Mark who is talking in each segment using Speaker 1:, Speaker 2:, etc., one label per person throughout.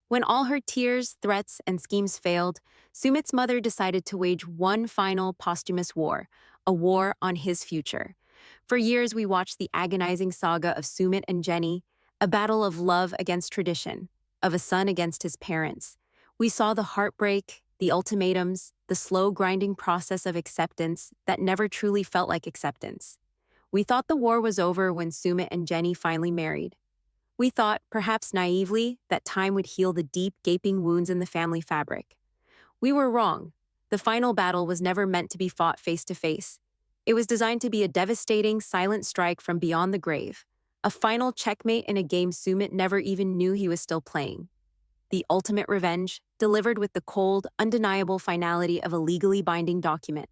Speaker 1: When all her tears, threats, and schemes failed, Sumit's mother decided to wage one final posthumous war, a war on his future. For years, we watched the agonizing saga of Sumit and Jenny, a battle of love against tradition, of a son against his parents. We saw the heartbreak, the ultimatums, the slow grinding process of acceptance that never truly felt like acceptance. We thought the war was over when Sumit and Jenny finally married. We thought, perhaps naively, that time would heal the deep, gaping wounds in the family fabric. We were wrong. The final battle was never meant to be fought face to face. It was designed to be a devastating, silent strike from beyond the grave, a final checkmate in a game Sumit never even knew he was still playing. The ultimate revenge, delivered with the cold, undeniable finality of a legally binding document.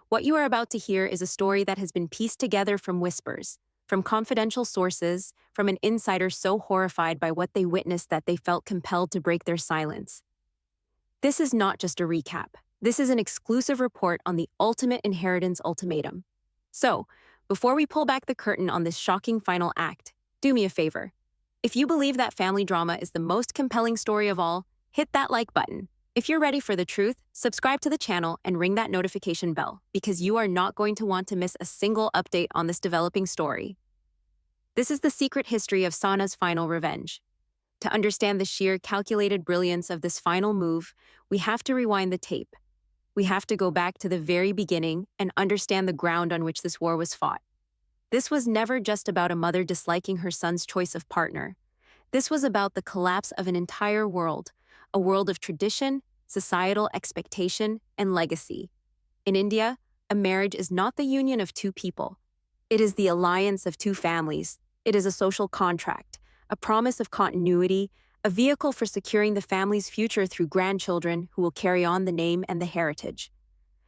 Speaker 1: What you are about to hear is a story that has been pieced together from whispers, from confidential sources, from an insider so horrified by what they witnessed that they felt compelled to break their silence. This is not just a recap. This is an exclusive report on the ultimate inheritance ultimatum. So, before we pull back the curtain on this shocking final act, do me a favor. If you believe that family drama is the most compelling story of all, hit that like button. If you're ready for the truth, subscribe to the channel and ring that notification bell, because you are not going to want to miss a single update on this developing story. This is the secret history of Sahna's final revenge. To understand the sheer calculated brilliance of this final move, we have to rewind the tape. We have to go back to the very beginning and understand the ground on which this war was fought. This was never just about a mother disliking her son's choice of partner. This was about the collapse of an entire world, a world of tradition, societal expectation, and legacy. In India, a marriage is not the union of two people. It is the alliance of two families. It is a social contract, a promise of continuity, a vehicle for securing the family's future through grandchildren who will carry on the name and the heritage.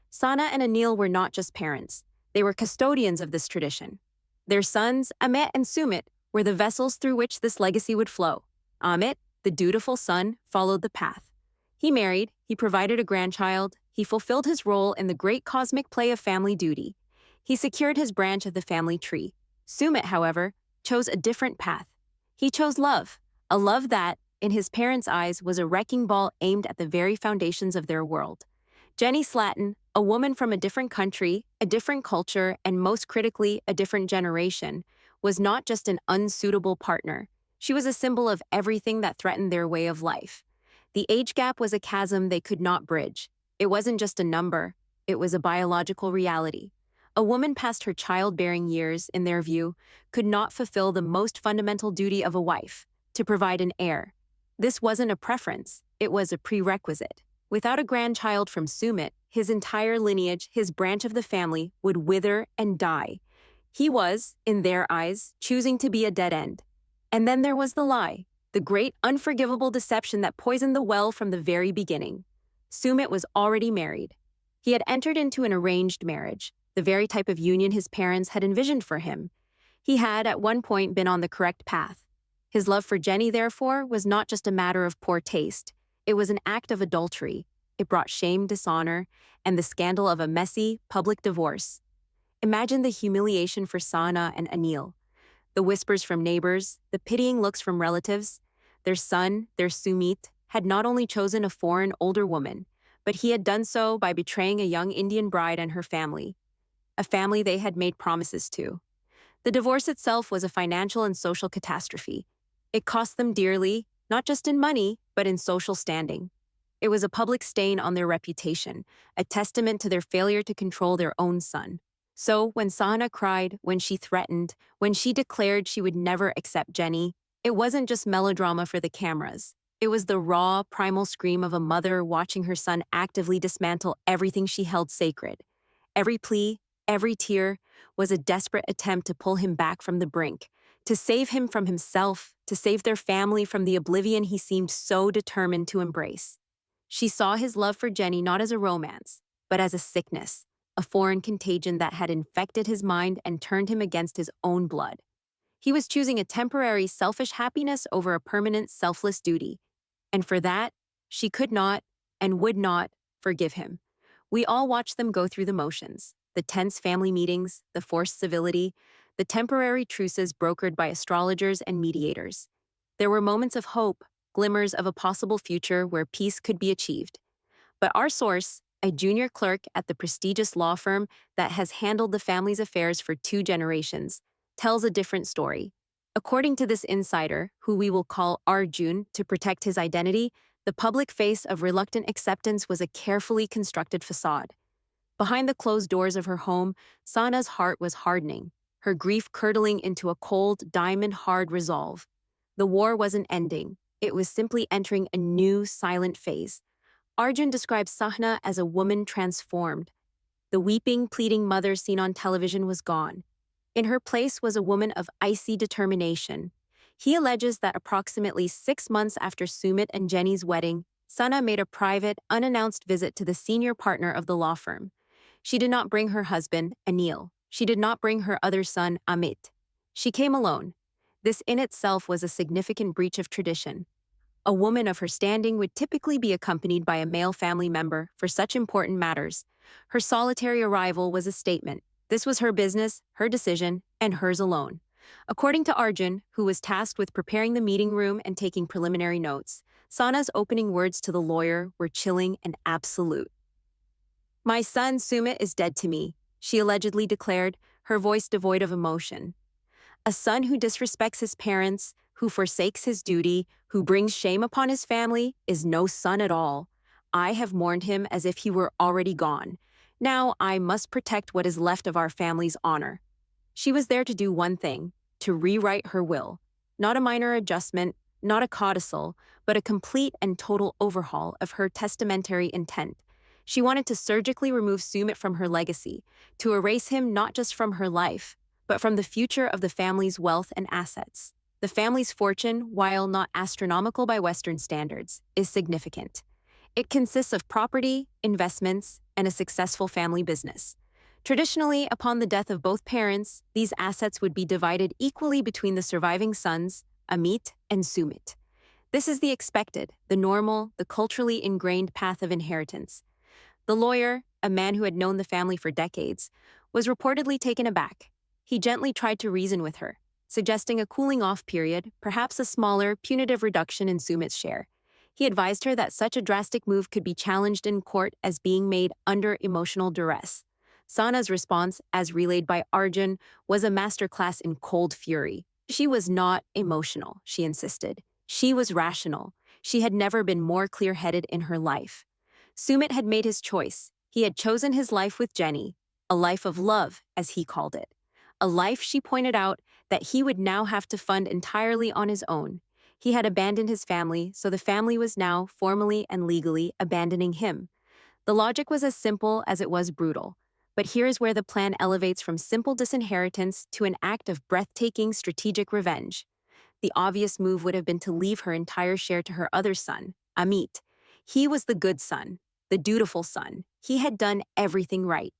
Speaker 1: Sahna and Anil were not just parents. They were custodians of this tradition. Their sons, Amit and Sumit, were the vessels through which this legacy would flow. Amit, the dutiful son, followed the path. He married, he provided a grandchild, he fulfilled his role in the great cosmic play of family duty. He secured his branch of the family tree. Sumit, however, chose a different path. He chose love, a love that, in his parents' eyes, was a wrecking ball aimed at the very foundations of their world. Jenny Slatton, a woman from a different country, a different culture, and most critically, a different generation, was not just an unsuitable partner. She was a symbol of everything that threatened their way of life. The age gap was a chasm they could not bridge. It wasn't just a number, it was a biological reality. A woman past her childbearing years, in their view, could not fulfill the most fundamental duty of a wife, to provide an heir. This wasn't a preference, it was a prerequisite. Without a grandchild from Sumit, his entire lineage, his branch of the family, would wither and die. He was, in their eyes, choosing to be a dead end. And then there was the lie, the great unforgivable deception that poisoned the well from the very beginning. Sumit was already married. He had entered into an arranged marriage, the very type of union his parents had envisioned for him. He had, at one point, been on the correct path. His love for Jenny, therefore, was not just a matter of poor taste. It was an act of adultery. It brought shame, dishonor, and the scandal of a messy, public divorce. Imagine the humiliation for Sahna and Anil. The whispers from neighbors, the pitying looks from relatives. Their son, their Sumit, had not only chosen a foreign, older woman, but he had done so by betraying a young Indian bride and her family, a family they had made promises to. The divorce itself was a financial and social catastrophe. It cost them dearly, not just in money, but in social standing. It was a public stain on their reputation, a testament to their failure to control their own son. So when Sahna cried, when she threatened, when she declared she would never accept Jenny, it wasn't just melodrama for the cameras. It was the raw, primal scream of a mother watching her son actively dismantle everything she held sacred. Every plea, every tear was a desperate attempt to pull him back from the brink, to save him from himself, to save their family from the oblivion he seemed so determined to embrace. She saw his love for Jenny not as a romance, but as a sickness, a foreign contagion that had infected his mind and turned him against his own blood. He was choosing a temporary selfish happiness over a permanent selfless duty. And for that, she could not and would not forgive him. We all watched them go through the motions, the tense family meetings, the forced civility, the temporary truces brokered by astrologers and mediators. There were moments of hope, glimmers of a possible future where peace could be achieved. But our source, a junior clerk at the prestigious law firm that has handled the family's affairs for 2 generations, tells a different story. According to this insider, who we will call Arjun to protect his identity, the public face of reluctant acceptance was a carefully constructed facade. Behind the closed doors of her home, Sahna's heart was hardening, her grief curdling into a cold, diamond-hard resolve. The war wasn't ending. It was simply entering a new, silent phase. Arjun describes Sahna as a woman transformed. The weeping, pleading mother seen on television was gone. In her place was a woman of icy determination. He alleges that approximately 6 months after Sumit and Jenny's wedding, Sahna made a private, unannounced visit to the senior partner of the law firm. She did not bring her husband, Anil. She did not bring her other son, Amit. She came alone. This in itself was a significant breach of tradition. A woman of her standing would typically be accompanied by a male family member for such important matters. Her solitary arrival was a statement. This was her business, her decision, and hers alone. According to Arjun, who was tasked with preparing the meeting room and taking preliminary notes, Sana's opening words to the lawyer were chilling and absolute. "My son Sumit is dead to me," she allegedly declared, her voice devoid of emotion. "A son who disrespects his parents, who forsakes his duty, who brings shame upon his family, is no son at all. I have mourned him as if he were already gone. Now I must protect what is left of our family's honor." She was there to do one thing, to rewrite her will. Not a minor adjustment, not a codicil, but a complete and total overhaul of her testamentary intent. She wanted to surgically remove Sumit from her legacy, to erase him not just from her life, but from the future of the family's wealth and assets. The family's fortune, while not astronomical by Western standards, is significant. It consists of property, investments, and a successful family business. Traditionally, upon the death of both parents, these assets would be divided equally between the surviving sons, Amit and Sumit. This is the expected, the normal, the culturally ingrained path of inheritance. The lawyer, a man who had known the family for decades, was reportedly taken aback. He gently tried to reason with her, suggesting a cooling-off period, perhaps a smaller, punitive reduction in Sumit's share. He advised her that such a drastic move could be challenged in court as being made under emotional duress. Sana's response, as relayed by Arjun, was a masterclass in cold fury. She was not emotional, she insisted. She was rational. She had never been more clear-headed in her life. Sumit had made his choice. He had chosen his life with Jenny, a life of love, as he called it. A life, she pointed out, that he would now have to fund entirely on his own. He had abandoned his family, so the family was now, formally and legally, abandoning him. The logic was as simple as it was brutal. But here's where the plan elevates from simple disinheritance to an act of breathtaking strategic revenge. The obvious move would have been to leave her entire share to her other son, Amit. He was the good son, the dutiful son. He had done everything right.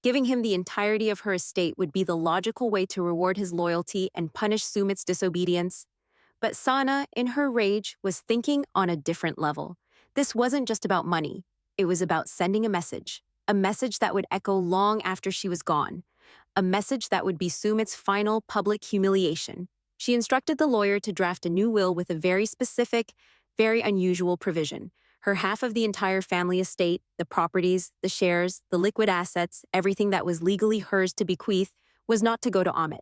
Speaker 1: Giving him the entirety of her estate would be the logical way to reward his loyalty and punish Sumit's disobedience. But Sahna, in her rage, was thinking on a different level. This wasn't just about money. It was about sending a message that would echo long after she was gone, a message that would be Sumit's final public humiliation. She instructed the lawyer to draft a new will with a very specific, very unusual provision. Her half of the entire family estate, the properties, the shares, the liquid assets, everything that was legally hers to bequeath, was not to go to Amit.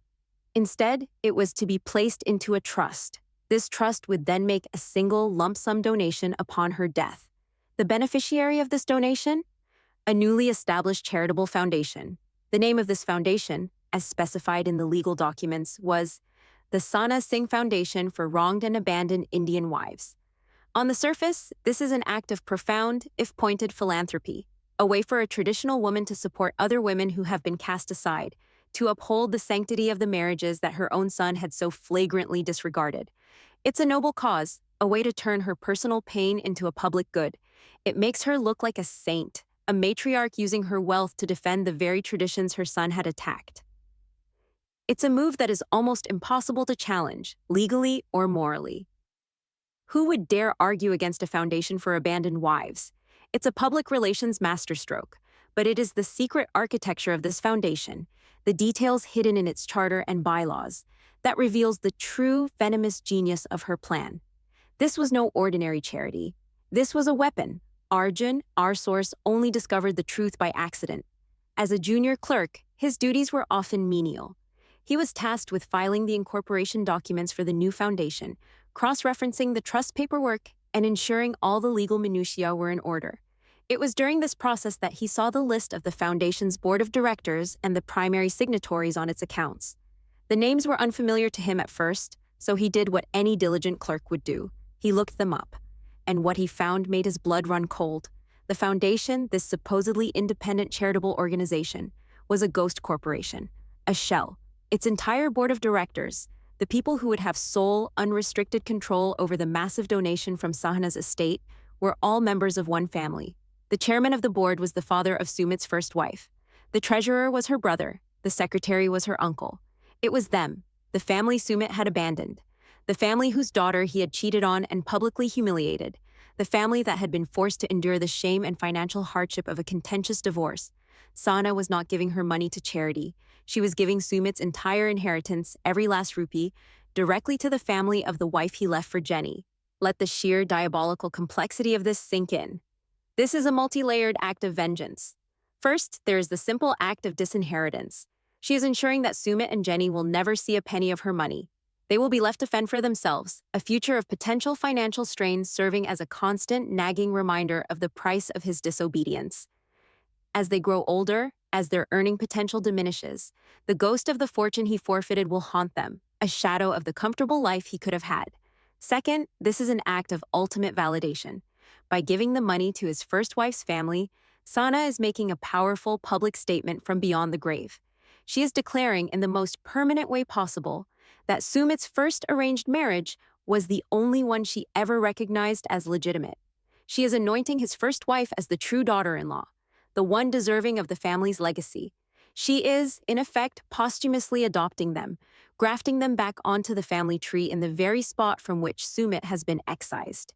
Speaker 1: Instead, it was to be placed into a trust. This trust would then make a single lump sum donation upon her death. The beneficiary of this donation? A newly established charitable foundation. The name of this foundation, as specified in the legal documents, was the Sahna Singh Foundation for Wronged and Abandoned Indian Wives. On the surface, this is an act of profound, if pointed, philanthropy, a way for a traditional woman to support other women who have been cast aside, to uphold the sanctity of the marriages that her own son had so flagrantly disregarded. It's a noble cause, a way to turn her personal pain into a public good. It makes her look like a saint, a matriarch using her wealth to defend the very traditions her son had attacked. It's a move that is almost impossible to challenge, legally or morally. Who would dare argue against a foundation for abandoned wives? It's a public relations masterstroke, but it is the secret architecture of this foundation, the details hidden in its charter and bylaws, that reveals the true venomous genius of her plan. This was no ordinary charity. This was a weapon. Arjun, our source, only discovered the truth by accident. As a junior clerk, his duties were often menial. He was tasked with filing the incorporation documents for the new foundation, cross-referencing the trust paperwork, and ensuring all the legal minutiae were in order. It was during this process that he saw the list of the foundation's board of directors and the primary signatories on its accounts. The names were unfamiliar to him at first, so he did what any diligent clerk would do. He looked them up, and what he found made his blood run cold. The foundation, this supposedly independent charitable organization, was a ghost corporation, a shell. Its entire board of directors, the people who would have sole, unrestricted control over the massive donation from Sahna's estate, were all members of one family. The chairman of the board was the father of Sumit's first wife. The treasurer was her brother. The secretary was her uncle. It was them, the family Sumit had abandoned. The family whose daughter he had cheated on and publicly humiliated. The family that had been forced to endure the shame and financial hardship of a contentious divorce. Sahna was not giving her money to charity. She was giving Sumit's entire inheritance, every last rupee, directly to the family of the wife he left for Jenny. Let the sheer diabolical complexity of this sink in. This is a multi-layered act of vengeance. First, there is the simple act of disinheritance. She is ensuring that Sumit and Jenny will never see a penny of her money. They will be left to fend for themselves, a future of potential financial strain serving as a constant, nagging reminder of the price of his disobedience. As they grow older, as their earning potential diminishes, the ghost of the fortune he forfeited will haunt them, a shadow of the comfortable life he could have had. Second, this is an act of ultimate validation. By giving the money to his first wife's family, Sahna is making a powerful public statement from beyond the grave. She is declaring in the most permanent way possible that Sumit's first arranged marriage was the only one she ever recognized as legitimate. She is anointing his first wife as the true daughter-in-law, the one deserving of the family's legacy. She is, in effect, posthumously adopting them, grafting them back onto the family tree in the very spot from which Sumit has been excised.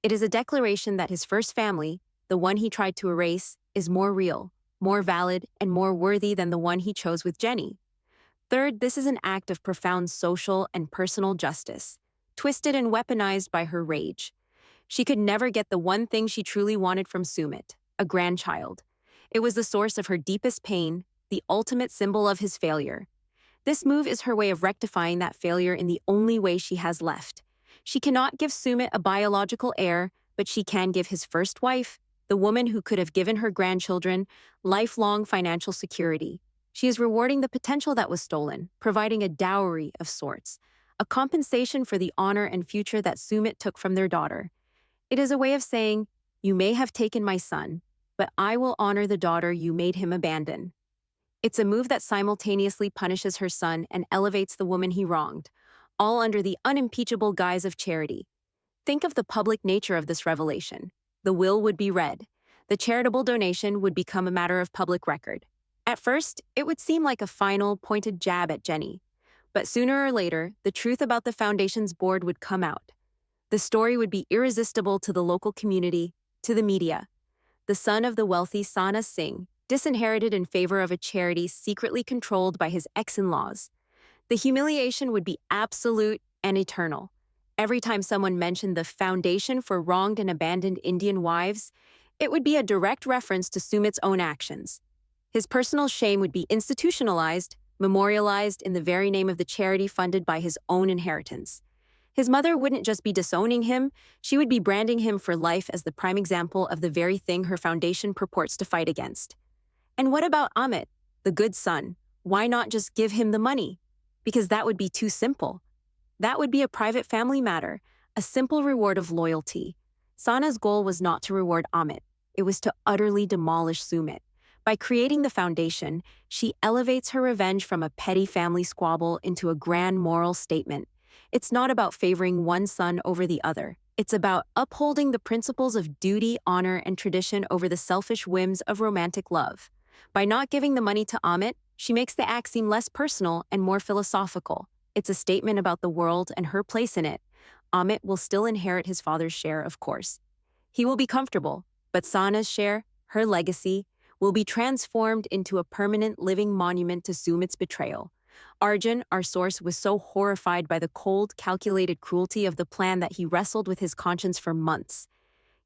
Speaker 1: It is a declaration that his first family, the one he tried to erase, is more real, more valid, and more worthy than the one he chose with Jenny. Third, this is an act of profound social and personal justice, twisted and weaponized by her rage. She could never get the one thing she truly wanted from Sumit, a grandchild. It was the source of her deepest pain, the ultimate symbol of his failure. This move is her way of rectifying that failure in the only way she has left. She cannot give Sumit a biological heir, but she can give his first wife, the woman who could have given her grandchildren, lifelong financial security. She is rewarding the potential that was stolen, providing a dowry of sorts, a compensation for the honor and future that Sumit took from their daughter. It is a way of saying, you may have taken my son, but I will honor the daughter you made him abandon. It's a move that simultaneously punishes her son and elevates the woman he wronged, all under the unimpeachable guise of charity. Think of the public nature of this revelation. The will would be read. The charitable donation would become a matter of public record. At first, it would seem like a final, pointed jab at Jenny. But sooner or later, the truth about the foundation's board would come out. The story would be irresistible to the local community, to the media. The son of the wealthy Sahna Singh, disinherited in favor of a charity secretly controlled by his ex-in-laws. The humiliation would be absolute and eternal. Every time someone mentioned the Foundation for Wronged and Abandoned Indian Wives, it would be a direct reference to Sumit's own actions. His personal shame would be institutionalized, memorialized in the very name of the charity funded by his own inheritance. His mother wouldn't just be disowning him, she would be branding him for life as the prime example of the very thing her foundation purports to fight against. And what about Amit, the good son? Why not just give him the money? Because that would be too simple. That would be a private family matter, a simple reward of loyalty. Sahna's goal was not to reward Amit. It was to utterly demolish Sumit. By creating the foundation, she elevates her revenge from a petty family squabble into a grand moral statement. It's not about favoring one son over the other. It's about upholding the principles of duty, honor, and tradition over the selfish whims of romantic love. By not giving the money to Amit, she makes the act seem less personal and more philosophical. It's a statement about the world and her place in it. Amit will still inherit his father's share, of course. He will be comfortable, but Sahna's share, her legacy, will be transformed into a permanent living monument to Sumit's betrayal. Arjun, our source, was so horrified by the cold, calculated cruelty of the plan that he wrestled with his conscience for months.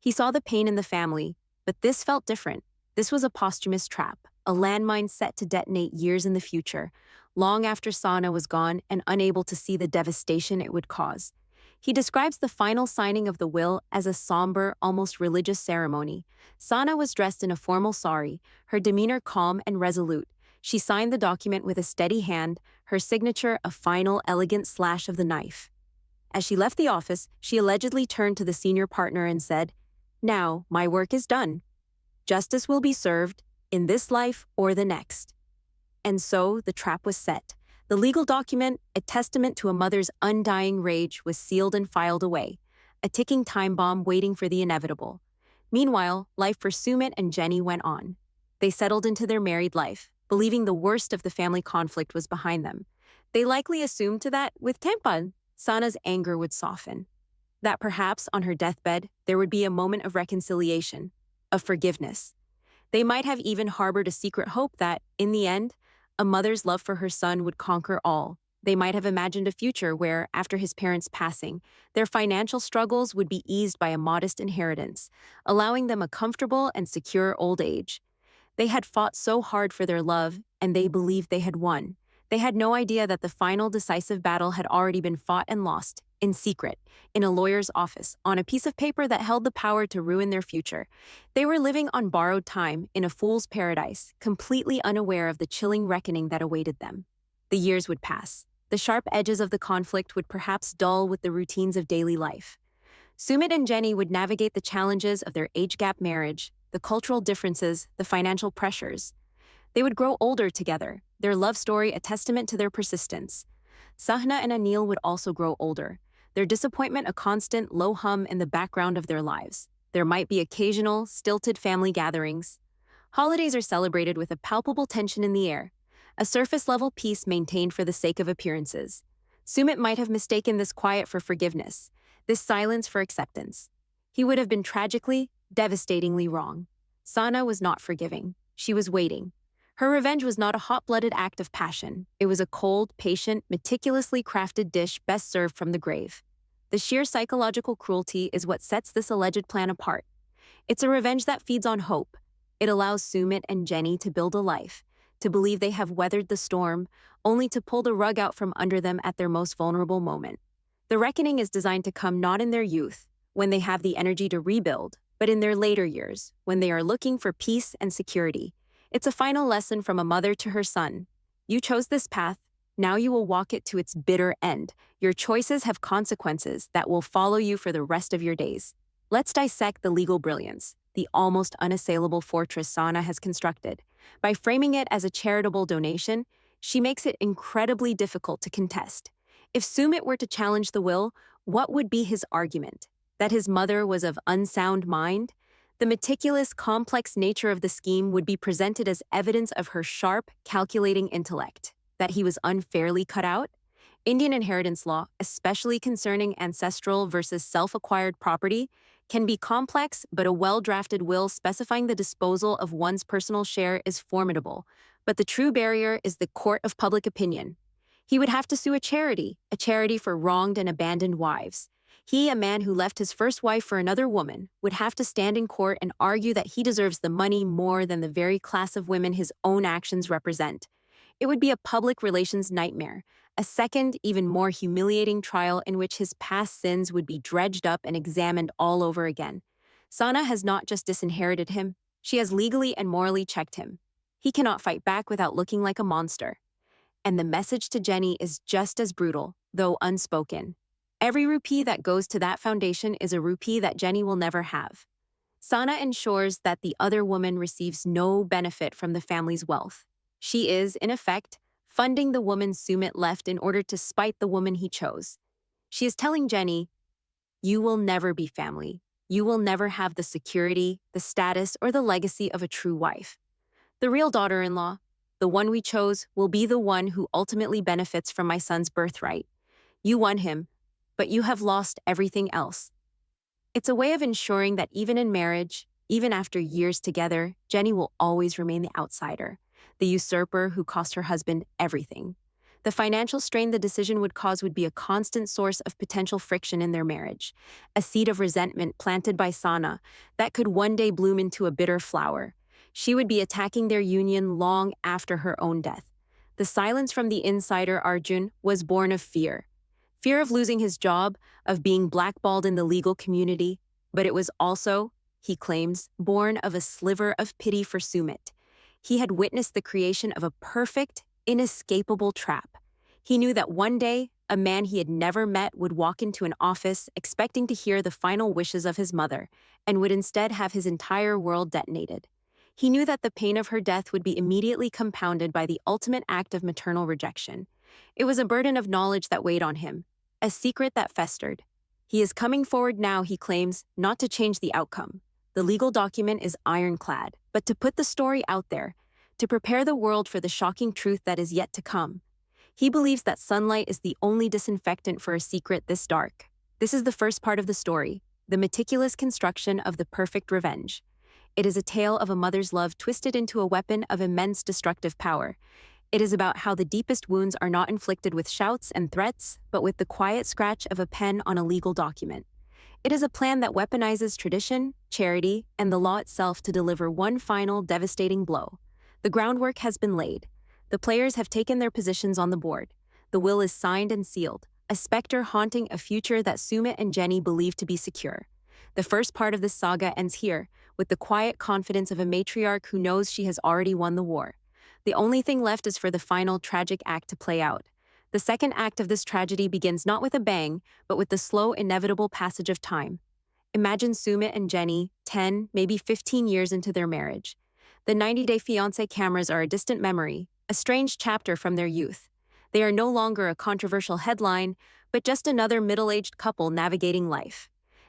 Speaker 1: He saw the pain in the family, but this felt different. This was a posthumous trap, a landmine set to detonate years in the future, long after Sahna was gone and unable to see the devastation it would cause. He describes the final signing of the will as a somber, almost religious ceremony. Sahna was dressed in a formal sari, her demeanor calm and resolute. She signed the document with a steady hand, her signature a final, elegant slash of the knife. As she left the office, she allegedly turned to the senior partner and said, "Now, my work is done. Justice will be served, in this life or the next." And so the trap was set. The legal document, a testament to a mother's undying rage, was sealed and filed away, a ticking time bomb waiting for the inevitable. Meanwhile, life for Sumit and Jenny went on. They settled into their married life, believing the worst of the family conflict was behind them. They likely assumed that, with Tempan, Sana's anger would soften. That perhaps on her deathbed, there would be a moment of reconciliation, of forgiveness. They might have even harbored a secret hope that, in the end, a mother's love for her son would conquer all. They might have imagined a future where, after his parents' passing, their financial struggles would be eased by a modest inheritance, allowing them a comfortable and secure old age. They had fought so hard for their love, and they believed they had won. They had no idea that the final decisive battle had already been fought and lost, in secret, in a lawyer's office, on a piece of paper that held the power to ruin their future. They were living on borrowed time, in a fool's paradise, completely unaware of the chilling reckoning that awaited them. The years would pass. The sharp edges of the conflict would perhaps dull with the routines of daily life. Sumit and Jenny would navigate the challenges of their age-gap marriage, the cultural differences, the financial pressures. They would grow older together, their love story a testament to their persistence. Sahna and Anil would also grow older, their disappointment a constant low hum in the background of their lives. There might be occasional, stilted family gatherings. Holidays are celebrated with a palpable tension in the air, a surface-level peace maintained for the sake of appearances. Sumit might have mistaken this quiet for forgiveness, this silence for acceptance. He would have been tragically, devastatingly wrong. Sahna was not forgiving. She was waiting. Her revenge was not a hot-blooded act of passion. It was a cold, patient, meticulously crafted dish best served from the grave. The sheer psychological cruelty is what sets this alleged plan apart. It's a revenge that feeds on hope. It allows Sumit and Jenny to build a life, to believe they have weathered the storm, only to pull the rug out from under them at their most vulnerable moment. The reckoning is designed to come not in their youth, when they have the energy to rebuild, but in their later years, when they are looking for peace and security. It's a final lesson from a mother to her son. You chose this path, now you will walk it to its bitter end. Your choices have consequences that will follow you for the rest of your days. Let's dissect the legal brilliance, the almost unassailable fortress Sahna has constructed. By framing it as a charitable donation, she makes it incredibly difficult to contest. If Sumit were to challenge the will, what would be his argument? That his mother was of unsound mind? The meticulous, complex nature of the scheme would be presented as evidence of her sharp, calculating intellect. That he was unfairly cut out? Indian inheritance law, especially concerning ancestral versus self-acquired property, can be complex, but a well-drafted will specifying the disposal of one's personal share is formidable. But the true barrier is the court of public opinion. He would have to sue a charity for wronged and abandoned wives. He, a man who left his first wife for another woman, would have to stand in court and argue that he deserves the money more than the very class of women his own actions represent. It would be a public relations nightmare, a second, even more humiliating trial in which his past sins would be dredged up and examined all over again. Sahna has not just disinherited him, she has legally and morally checked him. He cannot fight back without looking like a monster. And the message to Jenny is just as brutal, though unspoken. Every rupee that goes to that foundation is a rupee that Jenny will never have. Sahna ensures that the other woman receives no benefit from the family's wealth. She is, in effect, funding the woman Sumit left in order to spite the woman he chose. She is telling Jenny, "You will never be family. You will never have the security, the status, or the legacy of a true wife. The real daughter-in-law, the one we chose, will be the one who ultimately benefits from my son's birthright. You won him, but you have lost everything else." It's a way of ensuring that even in marriage, even after years together, Jenny will always remain the outsider, the usurper who cost her husband everything. The financial strain the decision would cause would be a constant source of potential friction in their marriage, a seed of resentment planted by Sahna that could one day bloom into a bitter flower. She would be attacking their union long after her own death. The silence from the insider Arjun was born of fear. Fear of losing his job, of being blackballed in the legal community, but it was also, he claims, born of a sliver of pity for Sumit. He had witnessed the creation of a perfect, inescapable trap. He knew that one day, a man he had never met would walk into an office expecting to hear the final wishes of his mother, and would instead have his entire world detonated. He knew that the pain of her death would be immediately compounded by the ultimate act of maternal rejection. It was a burden of knowledge that weighed on him, a secret that festered. He is coming forward now, he claims, not to change the outcome. The legal document is ironclad, but to put the story out there, to prepare the world for the shocking truth that is yet to come. He believes that sunlight is the only disinfectant for a secret this dark. This is the first part of the story, the meticulous construction of the perfect revenge. It is a tale of a mother's love twisted into a weapon of immense destructive power. It is about how the deepest wounds are not inflicted with shouts and threats, but with the quiet scratch of a pen on a legal document. It is a plan that weaponizes tradition, charity, and the law itself to deliver one final, devastating blow. The groundwork has been laid. The players have taken their positions on the board. The will is signed and sealed, a specter haunting a future that Sumit and Jenny believe to be secure. The first part of this saga ends here, with the quiet confidence of a matriarch who knows she has already won the war. The only thing left is for the final tragic act to play out. The second act of this tragedy begins not with a bang, but with the slow, inevitable passage of time. Imagine Sumit and Jenny, 10, maybe 15 years into their marriage. The 90-day fiance cameras are a distant memory, a strange chapter from their youth. They are no longer a controversial headline, but just another middle-aged couple navigating life.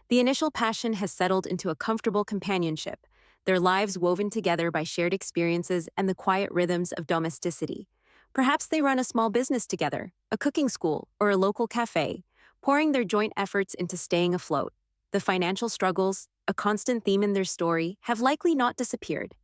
Speaker 1: The initial passion has settled into a comfortable companionship, their lives woven together by shared experiences and the quiet rhythms of domesticity. Perhaps they run a small business together, a cooking school, or a local cafe, pouring their joint efforts into staying afloat. The financial struggles, a constant theme in their story, have likely not disappeared.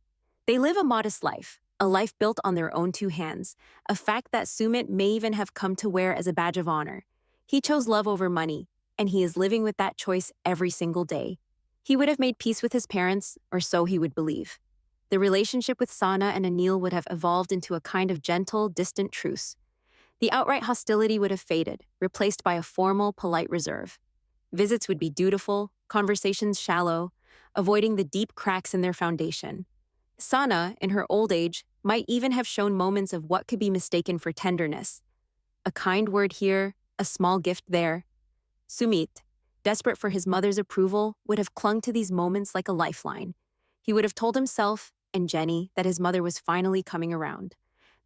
Speaker 1: They live a modest life, a life built on their own two hands, a fact that Sumit may even have come to wear as a badge of honor. He chose love over money, and he is living with that choice every single day. He would have made peace with his parents, or so he would believe. The relationship with Sahna and Anil would have evolved into a kind of gentle, distant truce. The outright hostility would have faded, replaced by a formal, polite reserve. Visits would be dutiful, conversations shallow, avoiding the deep cracks in their foundation. Sahna, in her old age, might even have shown moments of what could be mistaken for tenderness. A kind word here, a small gift there. Sumit, desperate for his mother's approval, would have clung to these moments like a lifeline. He would have told himself and Jenny that his mother was finally coming around,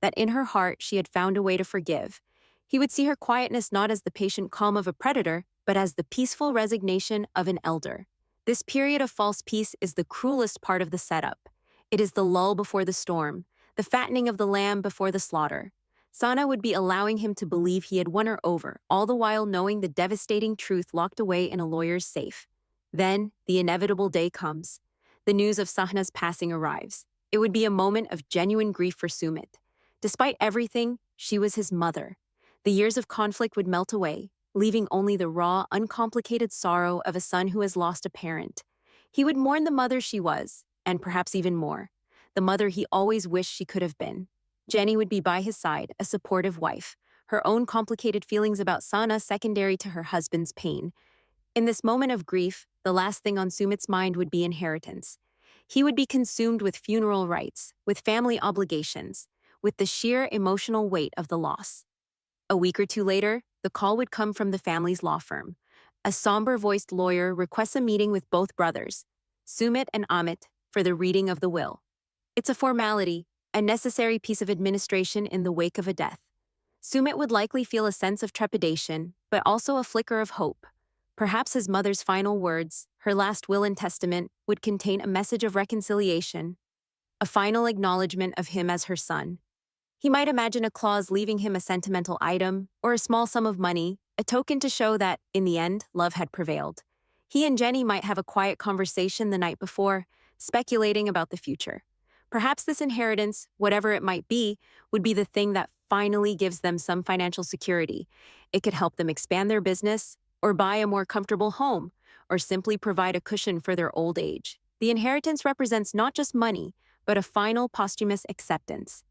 Speaker 1: that in her heart she had found a way to forgive. He would see her quietness not as the patient calm of a predator, but as the peaceful resignation of an elder. This period of false peace is the cruelest part of the setup. It is the lull before the storm, the fattening of the lamb before the slaughter. Sahna would be allowing him to believe he had won her over, all the while knowing the devastating truth locked away in a lawyer's safe. Then, the inevitable day comes. The news of Sahna's passing arrives. It would be a moment of genuine grief for Sumit. Despite everything, she was his mother. The years of conflict would melt away, leaving only the raw, uncomplicated sorrow of a son who has lost a parent. He would mourn the mother she was, and perhaps even more, the mother he always wished she could have been. Jenny would be by his side, a supportive wife, her own complicated feelings about Sahna secondary to her husband's pain. In this moment of grief, the last thing on Sumit's mind would be inheritance. He would be consumed with funeral rites, with family obligations, with the sheer emotional weight of the loss. A week or two later, the call would come from the family's law firm. A somber-voiced lawyer requests a meeting with both brothers, Sumit and Amit, for the reading of the will. It's a formality, a necessary piece of administration in the wake of a death. Sumit would likely feel a sense of trepidation, but also a flicker of hope. Perhaps his mother's final words, her last will and testament, would contain a message of reconciliation, a final acknowledgement of him as her son. He might imagine a clause leaving him a sentimental item, or a small sum of money, a token to show that, in the end, love had prevailed. He and Jenny might have a quiet conversation the night before, speculating about the future. Perhaps this inheritance, whatever it might be, would be the thing that finally gives them some financial security. It could help them expand their business, or buy a more comfortable home, or simply provide a cushion for their old age. The inheritance represents not just money, but a final posthumous acceptance.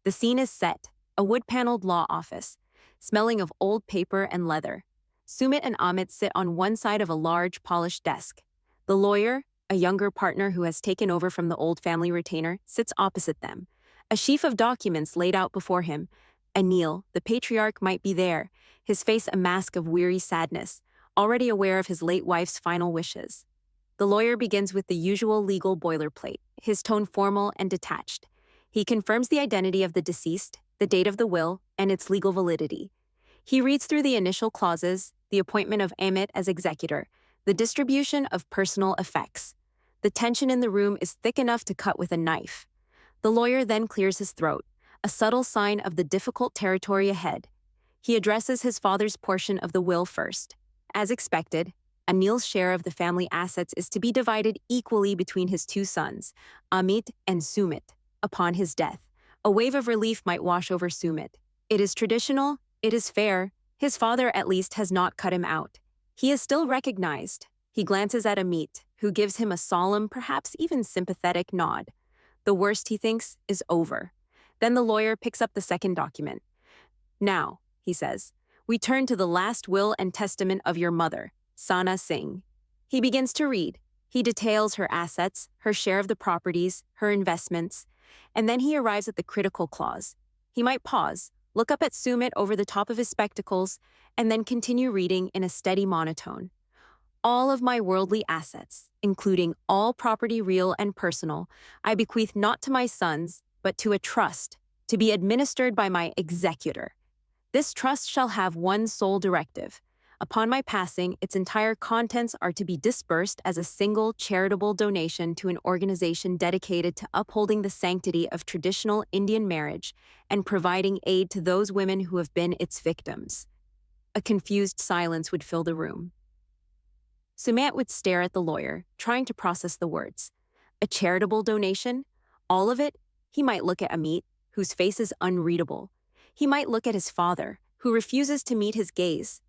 Speaker 1: The scene is set, a wood-paneled law office, smelling of old paper and leather. Sumit and Amit sit on one side of a large, polished desk. The lawyer, a younger partner who has taken over from the old family retainer, sits opposite them. A sheaf of documents laid out before him. Anil, the patriarch, might be there, his face a mask of weary sadness, already aware of his late wife's final wishes. The lawyer begins with the usual legal boilerplate, his tone formal and detached. He confirms the identity of the deceased, the date of the will, and its legal validity. He reads through the initial clauses, the appointment of Amit as executor, the distribution of personal effects. The tension in the room is thick enough to cut with a knife. The lawyer then clears his throat, a subtle sign of the difficult territory ahead. He addresses his father's portion of the will first. As expected, Anil's share of the family assets is to be divided equally between his two sons, Amit and Sumit, upon his death. A wave of relief might wash over Sumit. It is traditional, it is fair. His father, at least, has not cut him out. He is still recognized. He glances at Amit, who gives him a solemn, perhaps even sympathetic nod. The worst, he thinks, is over. Then the lawyer picks up the second document. Now, he says, we turn to the last will and testament of your mother, Sahna Singh. He begins to read. He details her assets, her share of the properties, her investments, and then he arrives at the critical clause. He might pause, look up at Sumit over the top of his spectacles, and then continue reading in a steady monotone. All of my worldly assets, including all property real and personal, I bequeath not to my sons, but to a trust, to be administered by my executor. This trust shall have one sole directive. Upon my passing, its entire contents are to be disbursed as a single charitable donation to an organization dedicated to upholding the sanctity of traditional Indian marriage and providing aid to those women who have been its victims. A confused silence would fill the room. Sumit would stare at the lawyer, trying to process the words. A charitable donation? All of it? He might look at Amit, whose face is unreadable. He might look at his father, who refuses to meet his gaze.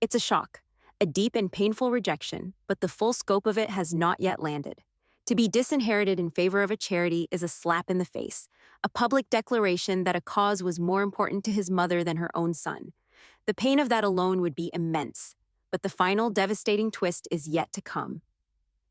Speaker 1: It's a shock, a deep and painful rejection, but the full scope of it has not yet landed. To be disinherited in favor of a charity is a slap in the face, a public declaration that a cause was more important to his mother than her own son. The pain of that alone would be immense, but the final devastating twist is yet to come.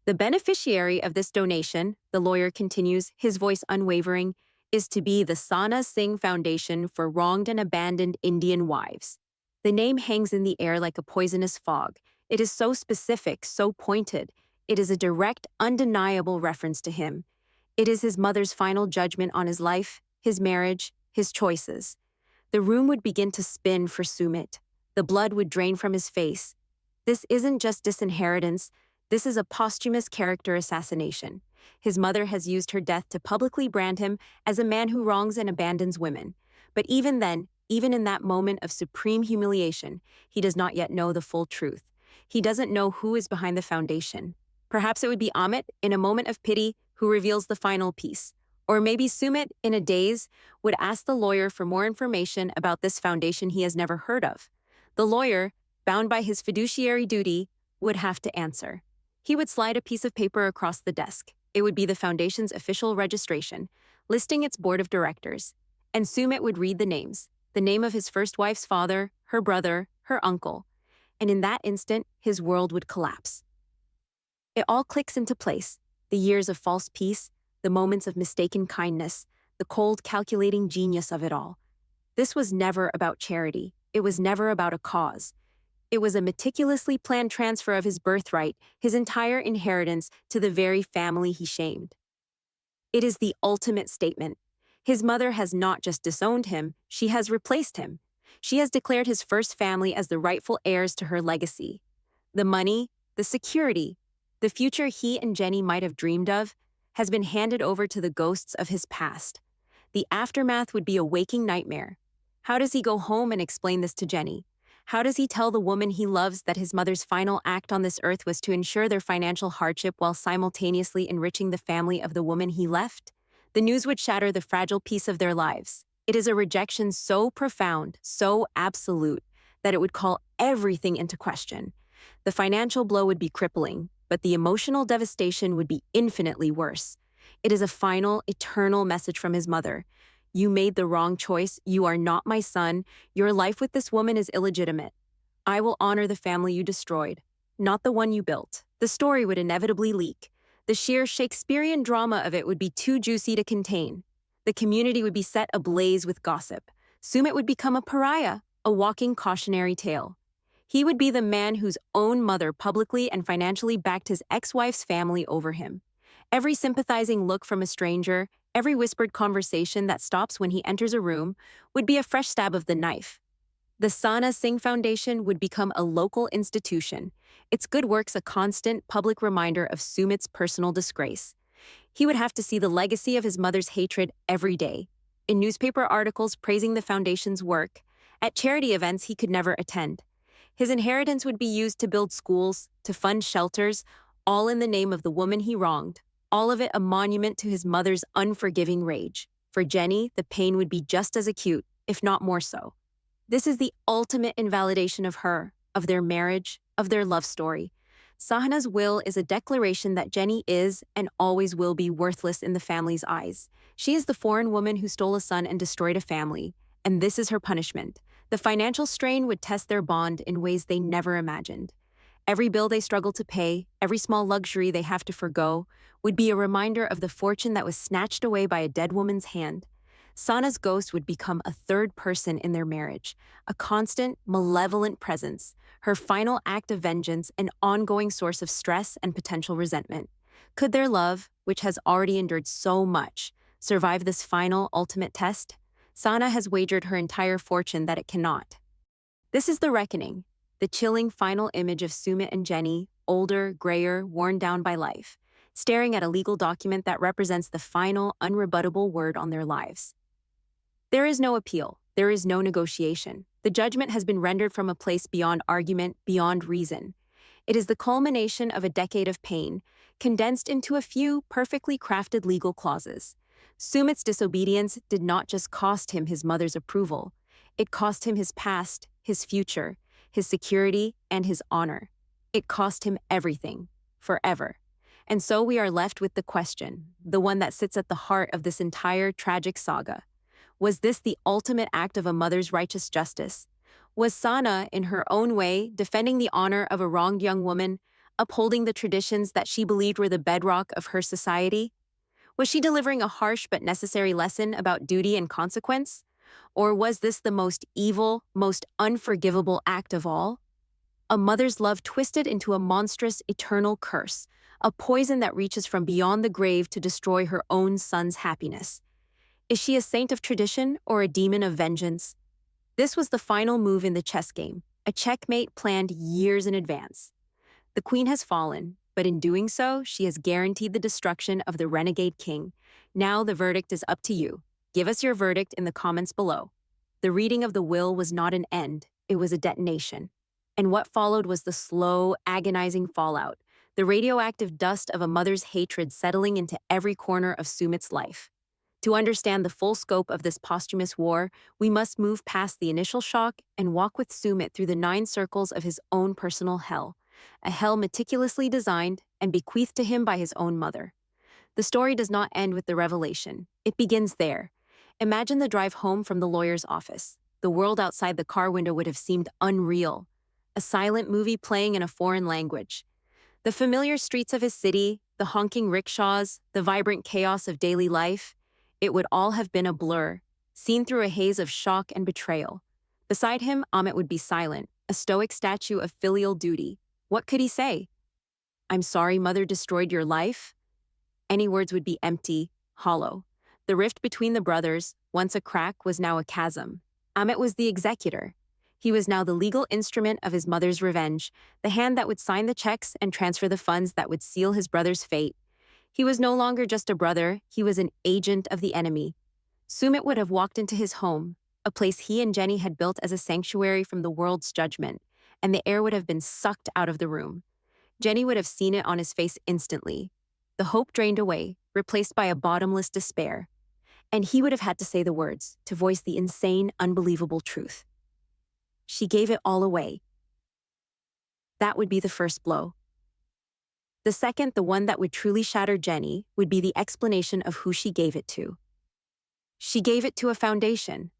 Speaker 1: The beneficiary of this donation, the lawyer continues, his voice unwavering, is to be the Sahna Singh Foundation for Wronged and Abandoned Indian Wives. The name hangs in the air like a poisonous fog. It is so specific, so pointed. It is a direct, undeniable reference to him. It is his mother's final judgment on his life, his marriage, his choices. The room would begin to spin for Sumit. The blood would drain from his face. This isn't just disinheritance. This is a posthumous character assassination. His mother has used her death to publicly brand him as a man who wrongs and abandons women. But even then, even in that moment of supreme humiliation, he does not yet know the full truth. He doesn't know who is behind the foundation. Perhaps it would be Amit, in a moment of pity, who reveals the final piece. Or maybe Sumit, in a daze, would ask the lawyer for more information about this foundation he has never heard of. The lawyer, bound by his fiduciary duty, would have to answer. He would slide a piece of paper across the desk. It would be the foundation's official registration, listing its board of directors. And Sumit would read the names, the name of his first wife's father, her brother, her uncle. And in that instant, his world would collapse. It all clicks into place, the years of false peace, the moments of mistaken kindness, the cold, calculating genius of it all. This was never about charity. It was never about a cause. It was a meticulously planned transfer of his birthright, his entire inheritance, to the very family he shamed. It is the ultimate statement. His mother has not just disowned him, she has replaced him. She has declared his first family as the rightful heirs to her legacy. The money, the security, the future he and Jenny might have dreamed of, has been handed over to the ghosts of his past. The aftermath would be a waking nightmare. How does he go home and explain this to Jenny? How does he tell the woman he loves that his mother's final act on this earth was to ensure their financial hardship while simultaneously enriching the family of the woman he left? The news would shatter the fragile peace of their lives. It is a rejection so profound, so absolute, that it would call everything into question. The financial blow would be crippling, but the emotional devastation would be infinitely worse. It is a final, eternal message from his mother. You made the wrong choice. You are not my son. Your life with this woman is illegitimate. I will honor the family you destroyed, not the one you built. The story would inevitably leak. The sheer Shakespearean drama of it would be too juicy to contain. The community would be set ablaze with gossip. Sumit would become a pariah, a walking cautionary tale. He would be the man whose own mother publicly and financially backed his ex-wife's family over him. Every sympathizing look from a stranger, every whispered conversation that stops when he enters a room, would be a fresh stab of the knife. The Sahna Singh Foundation would become a local institution, its good works a constant public reminder of Sumit's personal disgrace. He would have to see the legacy of his mother's hatred every day, in newspaper articles praising the foundation's work, at charity events he could never attend. His inheritance would be used to build schools, to fund shelters, all in the name of the woman he wronged, all of it a monument to his mother's unforgiving rage. For Jenny, the pain would be just as acute, if not more so. This is the ultimate invalidation of her, of their marriage, of their love story. Sahna's will is a declaration that Jenny is and always will be worthless in the family's eyes. She is the foreign woman who stole a son and destroyed a family, and this is her punishment. The financial strain would test their bond in ways they never imagined. Every bill they struggle to pay, every small luxury they have to forgo, would be a reminder of the fortune that was snatched away by a dead woman's hand. Sahna's ghost would become a third person in their marriage, a constant, malevolent presence, her final act of vengeance an ongoing source of stress and potential resentment. Could their love, which has already endured so much, survive this final, ultimate test? Sahna has wagered her entire fortune that it cannot. This is the reckoning, the chilling final image of Sumit and Jenny, older, grayer, worn down by life, staring at a legal document that represents the final, unrebuttable word on their lives. There is no appeal. There is no negotiation. The judgment has been rendered from a place beyond argument, beyond reason. It is the culmination of a decade of pain, condensed into a few perfectly crafted legal clauses. Sumit's disobedience did not just cost him his mother's approval. It cost him his past, his future, his security, and his honor. It cost him everything, forever. And so we are left with the question, the one that sits at the heart of this entire tragic saga. Was this the ultimate act of a mother's righteous justice? Was Sahna, in her own way, defending the honor of a wronged young woman, upholding the traditions that she believed were the bedrock of her society? Was she delivering a harsh but necessary lesson about duty and consequence? Or was this the most evil, most unforgivable act of all? A mother's love twisted into a monstrous, eternal curse, a poison that reaches from beyond the grave to destroy her own son's happiness. Is she a saint of tradition or a demon of vengeance? This was the final move in the chess game, a checkmate planned years in advance. The queen has fallen, but in doing so, she has guaranteed the destruction of the renegade king. Now the verdict is up to you. Give us your verdict in the comments below. The reading of the will was not an end, it was a detonation. And what followed was the slow, agonizing fallout, the radioactive dust of a mother's hatred settling into every corner of Sumit's life. To understand the full scope of this posthumous war, we must move past the initial shock and walk with Sumit through the 9 circles of his own personal hell, a hell meticulously designed and bequeathed to him by his own mother. The story does not end with the revelation. It begins there. Imagine the drive home from the lawyer's office. The world outside the car window would have seemed unreal, a silent movie playing in a foreign language. The familiar streets of his city, the honking rickshaws, the vibrant chaos of daily life, it would all have been a blur, seen through a haze of shock and betrayal. Beside him, Amit would be silent, a stoic statue of filial duty. What could he say? I'm sorry mother destroyed your life? Any words would be empty, hollow. The rift between the brothers, once a crack, was now a chasm. Amit was the executor. He was now the legal instrument of his mother's revenge, the hand that would sign the checks and transfer the funds that would seal his brother's fate. He was no longer just a brother, he was an agent of the enemy. Sumit would have walked into his home, a place he and Jenny had built as a sanctuary from the world's judgment, and the air would have been sucked out of the room. Jenny would have seen it on his face instantly. The hope drained away, replaced by a bottomless despair. And he would have had to say the words to voice the insane, unbelievable truth. She gave it all away. That would be the first blow. The second, the one that would truly shatter Jenny, would be the explanation of who she gave it to. She gave it to a foundation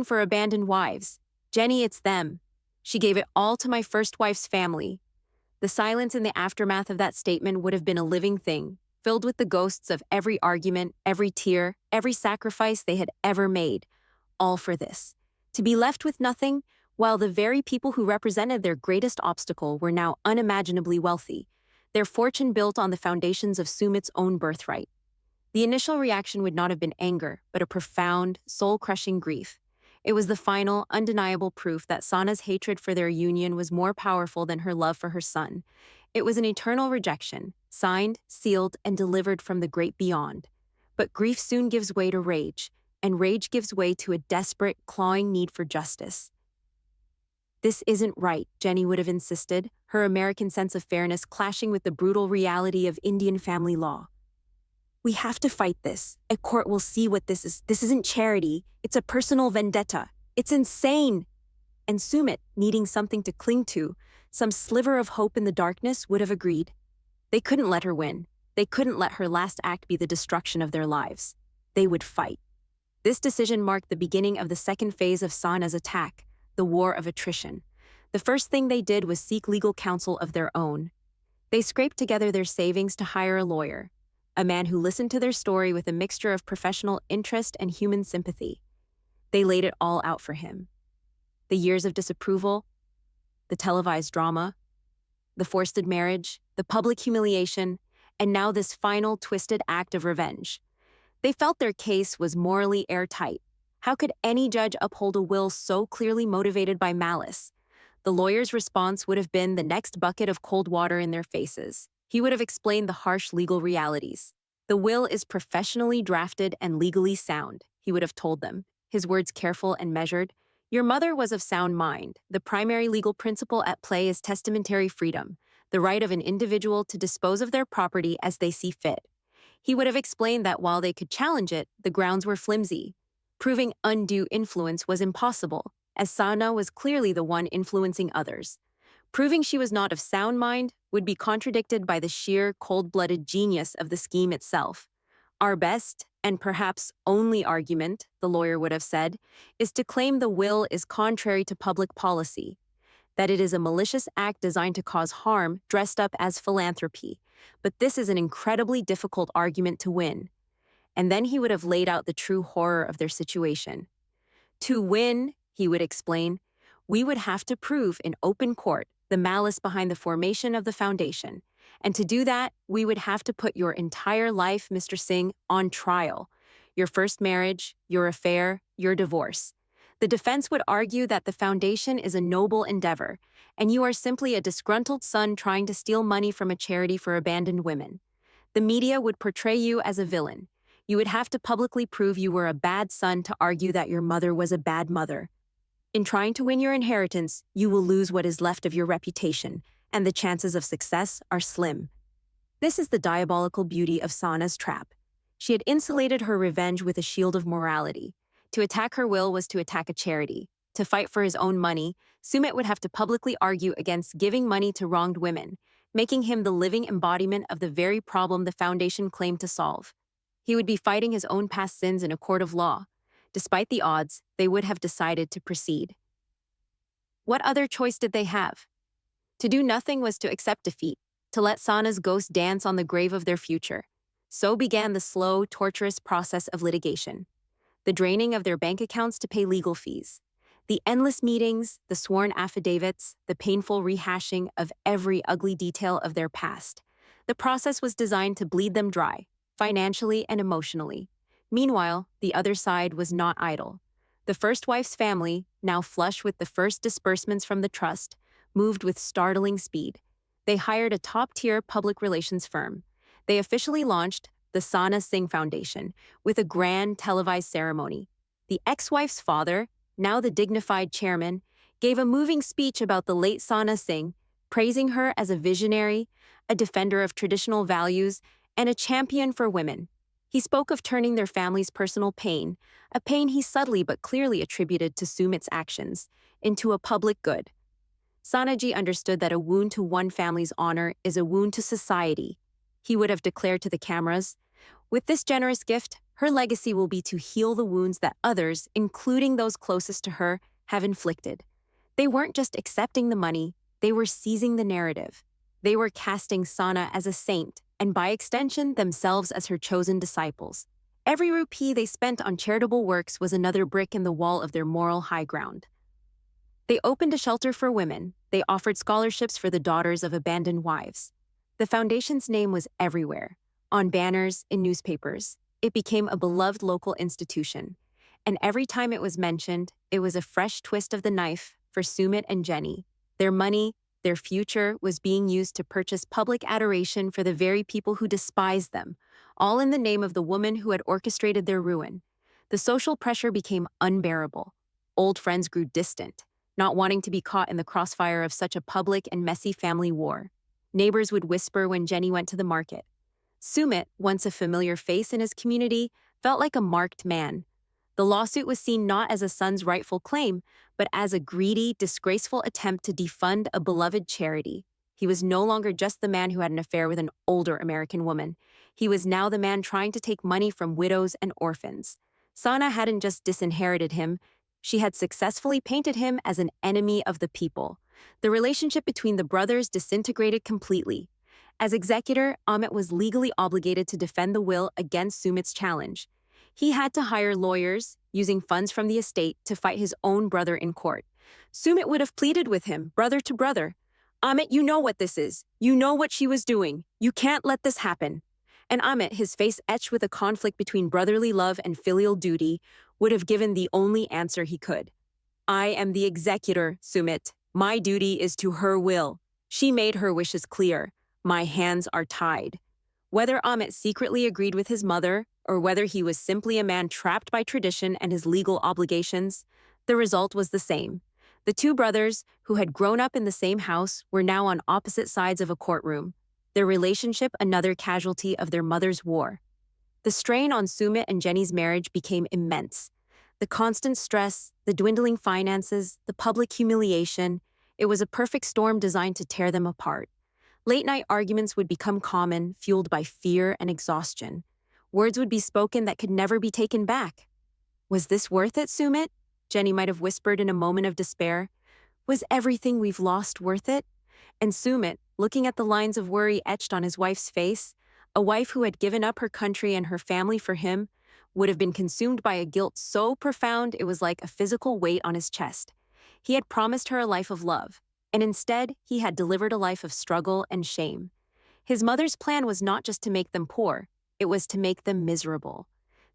Speaker 1: for abandoned wives. Jenny, it's them. She gave it all to my first wife's family. The silence in the aftermath of that statement would have been a living thing, filled with the ghosts of every argument, every tear, every sacrifice they had ever made, all for this. To be left with nothing, while the very people who represented their greatest obstacle were now unimaginably wealthy, their fortune built on the foundations of Sumit's own birthright. The initial reaction would not have been anger, but a profound, soul-crushing grief. It was the final, undeniable proof that Sahna's hatred for their union was more powerful than her love for her son. It was an eternal rejection, signed, sealed, and delivered from the great beyond. But grief soon gives way to rage, and rage gives way to a desperate, clawing need for justice. This isn't right, Jenny would have insisted, her American sense of fairness clashing with the brutal reality of Indian family law. We have to fight this. A court will see what this is. This isn't charity. It's a personal vendetta. It's insane. And Sumit, needing something to cling to, some sliver of hope in the darkness, would have agreed. They couldn't let her win. They couldn't let her last act be the destruction of their lives. They would fight. This decision marked the beginning of the second phase of Sahna's attack, the war of attrition. The first thing they did was seek legal counsel of their own. They scraped together their savings to hire a lawyer, a man who listened to their story with a mixture of professional interest and human sympathy. They laid it all out for him. The years of disapproval, the televised drama, the forced marriage, the public humiliation, and now this final twisted act of revenge. They felt their case was morally airtight. How could any judge uphold a will so clearly motivated by malice? The lawyer's response would have been the next bucket of cold water in their faces. He would have explained the harsh legal realities. The will is professionally drafted and legally sound, he would have told them, his words careful and measured. Your mother was of sound mind. The primary legal principle at play is testamentary freedom, the right of an individual to dispose of their property as they see fit. He would have explained that while they could challenge it, the grounds were flimsy. Proving undue influence was impossible, as Sahna was clearly the one influencing others. Proving she was not of sound mind would be contradicted by the sheer, cold-blooded genius of the scheme itself. Our best, and perhaps only argument, the lawyer would have said, is to claim the will is contrary to public policy, that it is a malicious act designed to cause harm dressed up as philanthropy. But this is an incredibly difficult argument to win. And then he would have laid out the true horror of their situation. To win, he would explain, we would have to prove in open court the malice behind the formation of the foundation. And to do that, we would have to put your entire life, Mr. Singh, on trial. Your first marriage, your affair, your divorce. The defense would argue that the foundation is a noble endeavor, and you are simply a disgruntled son trying to steal money from a charity for abandoned women. The media would portray you as a villain. You would have to publicly prove you were a bad son to argue that your mother was a bad mother. In trying to win your inheritance, you will lose what is left of your reputation, and the chances of success are slim. This is the diabolical beauty of Sahna's trap. She had insulated her revenge with a shield of morality. To attack her will was to attack a charity. To fight for his own money, Sumit would have to publicly argue against giving money to wronged women, making him the living embodiment of the very problem the foundation claimed to solve. He would be fighting his own past sins in a court of law. Despite the odds, they would have decided to proceed. What other choice did they have? To do nothing was to accept defeat, to let Sahna's ghost dance on the grave of their future. So began the slow, torturous process of litigation. The draining of their bank accounts to pay legal fees. The endless meetings, the sworn affidavits, the painful rehashing of every ugly detail of their past. The process was designed to bleed them dry, financially and emotionally. Meanwhile, the other side was not idle. The first wife's family, now flush with the first disbursements from the trust, moved with startling speed. They hired a top-tier public relations firm. They officially launched the Sahna Singh Foundation with a grand televised ceremony. The ex-wife's father, now the dignified chairman, gave a moving speech about the late Sahna Singh, praising her as a visionary, a defender of traditional values, and a champion for women. He spoke of turning their family's personal pain, a pain he subtly but clearly attributed to Sumit's actions, into a public good. Sanaji understood that a wound to one family's honor is a wound to society. He would have declared to the cameras, "With this generous gift, her legacy will be to heal the wounds that others, including those closest to her, have inflicted." They weren't just accepting the money, they were seizing the narrative. They were casting Sahna as a saint, and by extension, themselves as her chosen disciples. Every rupee they spent on charitable works was another brick in the wall of their moral high ground. They opened a shelter for women. They offered scholarships for the daughters of abandoned wives. The foundation's name was everywhere, on banners, in newspapers. It became a beloved local institution. And every time it was mentioned, it was a fresh twist of the knife for Sumit and Jenny. Their money, their future, was being used to purchase public adoration for the very people who despised them, all in the name of the woman who had orchestrated their ruin. The social pressure became unbearable. Old friends grew distant, not wanting to be caught in the crossfire of such a public and messy family war. Neighbors would whisper when Jenny went to the market. Sumit, once a familiar face in his community, felt like a marked man. The lawsuit was seen not as a son's rightful claim, but as a greedy, disgraceful attempt to defund a beloved charity. He was no longer just the man who had an affair with an older American woman. He was now the man trying to take money from widows and orphans. Sahna hadn't just disinherited him, she had successfully painted him as an enemy of the people. The relationship between the brothers disintegrated completely. As executor, Amit was legally obligated to defend the will against Sumit's challenge. He had to hire lawyers, using funds from the estate, to fight his own brother in court. Sumit would have pleaded with him, brother to brother. "Amit, you know what this is. You know what she was doing. You can't let this happen." And Amit, his face etched with a conflict between brotherly love and filial duty, would have given the only answer he could. "I am the executor, Sumit. My duty is to her will. She made her wishes clear. My hands are tied." Whether Amit secretly agreed with his mother, or whether he was simply a man trapped by tradition and his legal obligations, the result was the same. The two brothers, who had grown up in the same house, were now on opposite sides of a courtroom, their relationship another casualty of their mother's war. The strain on Sumit and Jenny's marriage became immense. The constant stress, the dwindling finances, the public humiliation, it was a perfect storm designed to tear them apart. Late-night arguments would become common, fueled by fear and exhaustion. Words would be spoken that could never be taken back. "Was this worth it, Sumit?" Jenny might have whispered in a moment of despair. "Was everything we've lost worth it?" And Sumit, looking at the lines of worry etched on his wife's face, a wife who had given up her country and her family for him, would have been consumed by a guilt so profound it was like a physical weight on his chest. He had promised her a life of love, and instead, he had delivered a life of struggle and shame. His mother's plan was not just to make them poor, it was to make them miserable,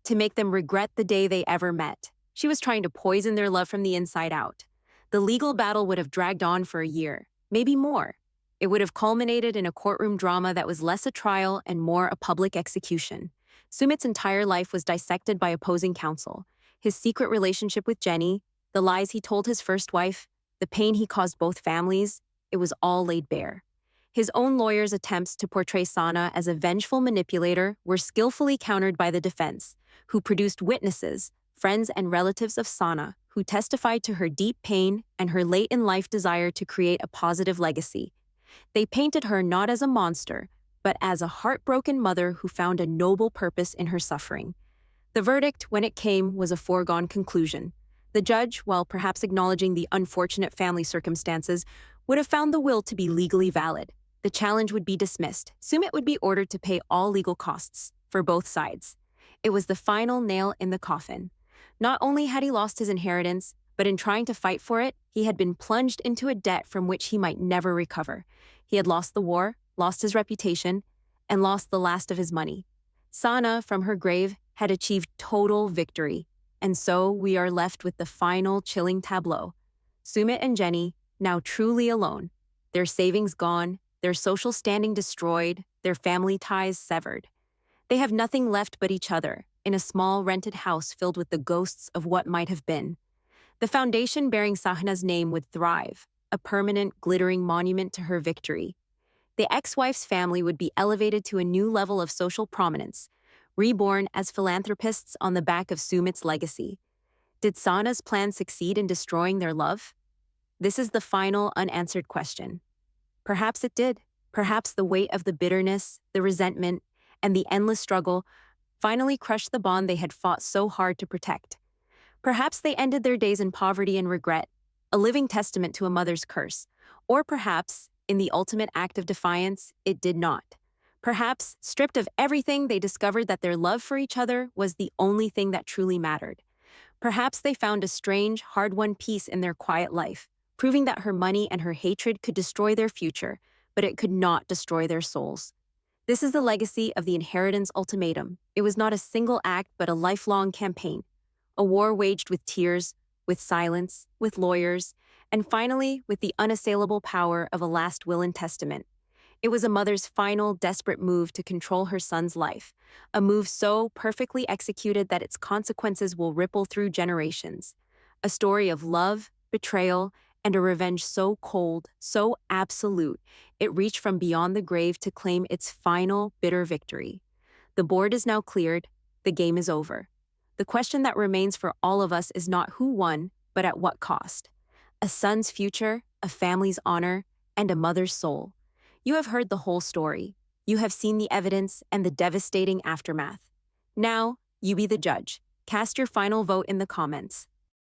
Speaker 1: to make them regret the day they ever met. She was trying to poison their love from the inside out. The legal battle would have dragged on for a year, maybe more. It would have culminated in a courtroom drama that was less a trial and more a public execution. Sumit's entire life was dissected by opposing counsel. His secret relationship with Jenny, the lies he told his first wife, the pain he caused both families, it was all laid bare. His own lawyer's attempts to portray Sahna as a vengeful manipulator were skillfully countered by the defense, who produced witnesses, friends and relatives of Sahna, who testified to her deep pain and her late-in-life desire to create a positive legacy. They painted her not as a monster, but as a heartbroken mother who found a noble purpose in her suffering. The verdict, when it came, was a foregone conclusion. The judge, while perhaps acknowledging the unfortunate family circumstances, would have found the will to be legally valid. The challenge would be dismissed. Sumit would be ordered to pay all legal costs, for both sides. It was the final nail in the coffin. Not only had he lost his inheritance, but in trying to fight for it, he had been plunged into a debt from which he might never recover. He had lost the war, lost his reputation, and lost the last of his money. Sahna, from her grave, had achieved total victory. And so we are left with the final chilling tableau. Sumit and Jenny, now truly alone, their savings gone, their social standing destroyed, their family ties severed. They have nothing left but each other, in a small rented house filled with the ghosts of what might have been. The foundation bearing Sahna's name would thrive, a permanent, glittering monument to her victory. The ex-wife's family would be elevated to a new level of social prominence, reborn as philanthropists on the back of Sumit's legacy. Did Sahna's plan succeed in destroying their love? This is the final unanswered question. Perhaps it did. Perhaps the weight of the bitterness, the resentment, and the endless struggle finally crushed the bond they had fought so hard to protect. Perhaps they ended their days in poverty and regret, a living testament to a mother's curse. Or perhaps, in the ultimate act of defiance, it did not. Perhaps, stripped of everything, they discovered that their love for each other was the only thing that truly mattered. Perhaps they found a strange, hard-won peace in their quiet life, proving that her money and her hatred could destroy their future, but it could not destroy their souls. This is the legacy of the inheritance ultimatum. It was not a single act, but a lifelong campaign. A war waged with tears, with silence, with lawyers, and finally with the unassailable power of a last will and testament. It was a mother's final, desperate move to control her son's life, a move so perfectly executed that its consequences will ripple through generations. A story of love, betrayal, and a revenge so cold, so absolute, it reached from beyond the grave to claim its final, bitter victory. The board is now cleared, the game is over. The question that remains for all of us is not who won, but at what cost. A son's future, a family's honor, and a mother's soul. You have heard the whole story. You have seen the evidence and the devastating aftermath. Now, you be the judge. Cast your final vote in the comments.